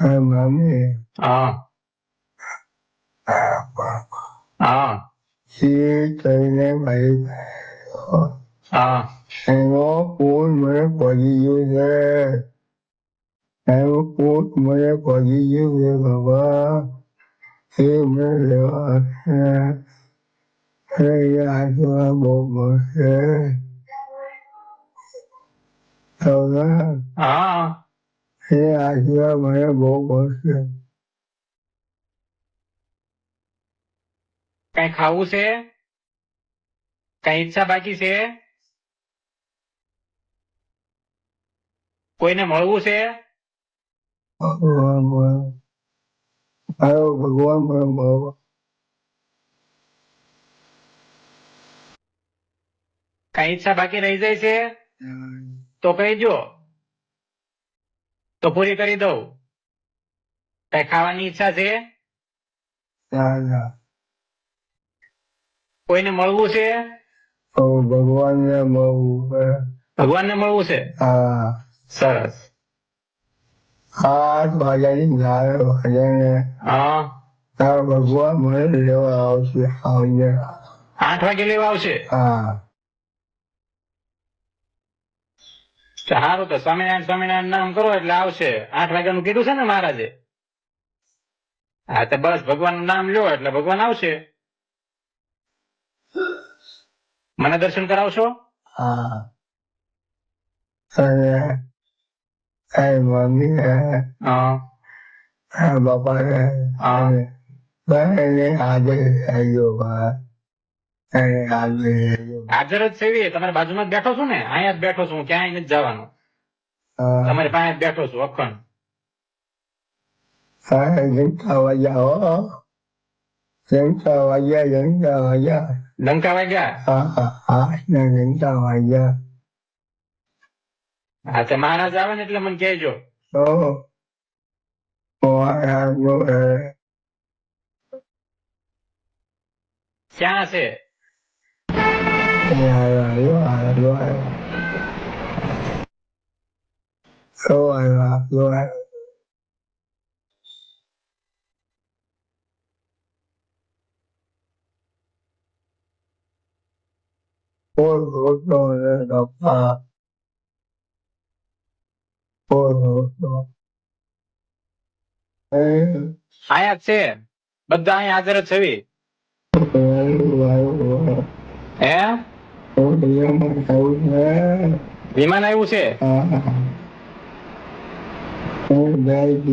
mami, si tઈને ભાઈ એનો ફૂલ મને પડી ગયું છે એનું ફૂલ મને પડી ગયું છે બાબા એ મને લેવા છે એ આશીર્વાદ બહુ મળશે એ આશીર્વાદ મને બહુ મળશે કઈ ખાવું છે? કઈ ઈચ્છા બાકી છે? કોઈને મળવું છે? ભગવાન મને મળવા કઈ ઈચ્છા બાકી રહી જાય છે તો કહીજો, તો પૂરી કરી દઉં. કઈ ખાવાની ઈચ્છા છે? કોઈને મળવું છે? ભગવાનને મળવું ભગવાનને મળવું છે? હા સરસ. 8 વાગ્યાની ગાળે વાગ્યાને તારા ભગવાન મને લેવા આવશે આવજે 8 વાગે લેવા આવશે? હા સારું, તો સ્વામિનારાયણ સ્વામિનારાયણ નામ કરો એટલે આવશે. 8 વાગ્યાનું કીધું છે ને મહારાજે? હા, તો બસ ભગવાનનું નામ લ્યો એટલે ભગવાન આવશે. મને દર્શન કરાવશો? હા અને મમ્મી બાપા બને હાજર થયો હાજર જ છે. તમારી બાજુમાં જ બેઠો છું ને, અહીંયા જ બેઠો છું હું, ક્યાંય નથી જવાનું. તમારી પાસે જ બેઠો છું અખંડ. ડંકા વાગ્યા ડંકા વાગ્યા ડંકા વાગ્યા? ડંકા વાગ્યા. હા, તો મહારાજ આવે ને એટલે મને કહેજો. ક્યાં છે? અહીંયા જ છે, બધા અહીંયા હાજર જ છે. વિમાન આવ્યું છે?